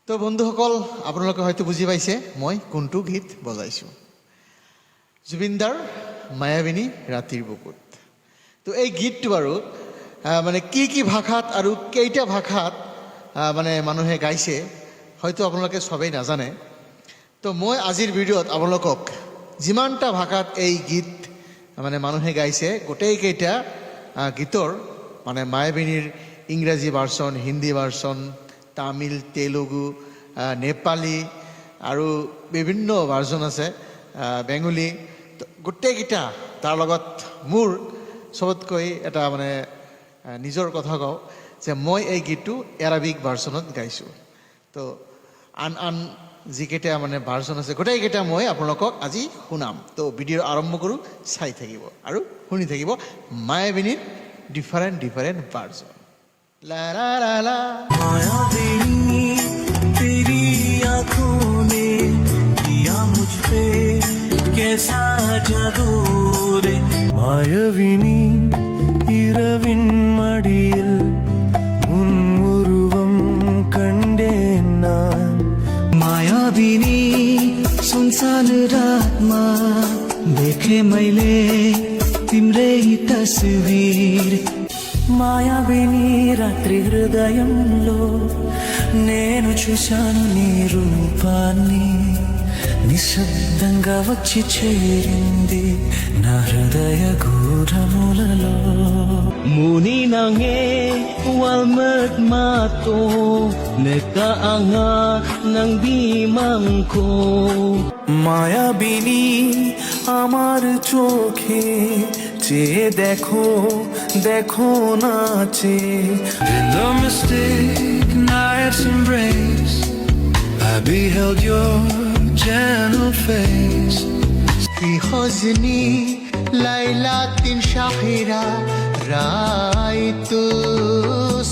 তো বন্ধুসকল, আপোনালোকে হয়তো বুজি পাইছে মই কোনটো গীত বজাইছোঁ। জুবিনদাৰ মায়াবিনী ৰাতিৰ বুকুত। তো এই গীতটো বাৰু মানে কি ভাষাত আৰু কেইটা ভাষাত মানে মানুহে গাইছে হয়তো আপোনালোকে সবেই নাজানে। তো মই আজিৰ ভিডিঅ'ত আপোনালোকক যিমানটা ভাষাত এই গীত মানে মানুহে গাইছে গোটেইকেইটা গীতৰ মানে মায়াবিনীৰ ইংৰাজী ভাৰ্চন, হিন্দী ভাৰ্চন, তামিল, তেলেগু, নেপালী আৰু বিভিন্ন ভাৰ্জন আছে, বেংগলী, গোটেইকেইটা। তাৰ লগত মোৰ চবতকৈ এটা মানে নিজৰ কথা কওঁ যে মই এই গীতটো এৰাবিক ভাৰ্চনত গাইছোঁ। তো আন যিকেইটা মানে ভাৰ্জন আছে গোটেইকেইটা মই আপোনালোকক আজি শুনাম। তো ভিডিঅ' আৰম্ভ কৰোঁ, চাই থাকিব আৰু শুনি থাকিব মায়াবিনীৰ ডিফাৰেণ্ট ভাৰ্জন। লা লা লা লা। मायाविनी तेरी आंखों ने किया मुझ पे कैसा जादू रे मायाविनी இரவின் மடியில் உன் உருவம் கண்டேன் நான் मायाविनी सुनसान रातमा देखे मैले तिम्रै तस्वीर మాయావిని రాత్రి హృదయంలో నేను చూశాను నీ రూపాన్ని నిశ్శబ్దంగా వచ్చి చేరింది నా హృదయ గూఢములలో muni nange walmet mato nagkaanga ng bimangko মায়াবিনী আমার চোখে চেয়ে দেখো দেখো নাচে in the mystic night's embrace I beheld your gentle face في حزني ليلة شاحرة رأيت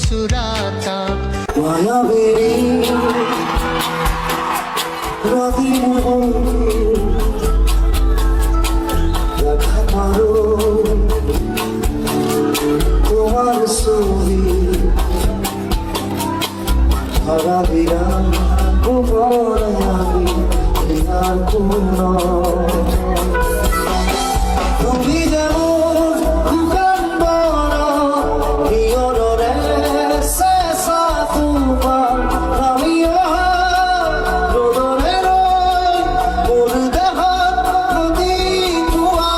صورتك মায়াবিনী রাতের দেখা পারো তোমার ছবি হারা দিলাম গোপনে আমি আর কোন তুমি যেমন দোকান বড় নিয়রে শেষা তোমার আমিও রোদনের মোর দেহ প্রতি তুয়া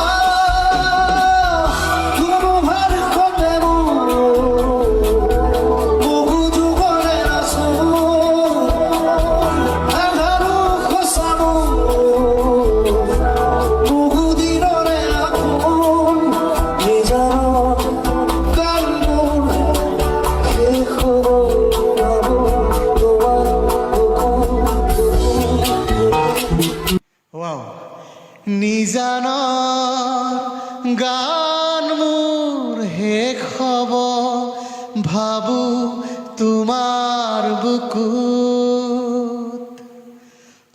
তোমার খটে বহু যুগরে আসো আধারু খসানো বহু দিনরে আগুন নিজার কান্দুন দেখো তোমার ওয়াও। নিজান গান মোৰ শেষ হ'ব ভাবো তোমাৰ বুকুত।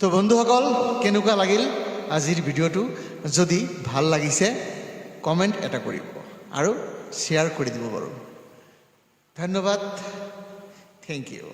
তো বন্ধুসকল, কেনেকুৱা লাগিল আজিৰ ভিডিঅ'টো? যদি ভাল লাগিছে কমেণ্ট এটা কৰিব আৰু শ্বেয়াৰ কৰি দিব বাৰু। ধন্যবাদ, থেংক ইউ।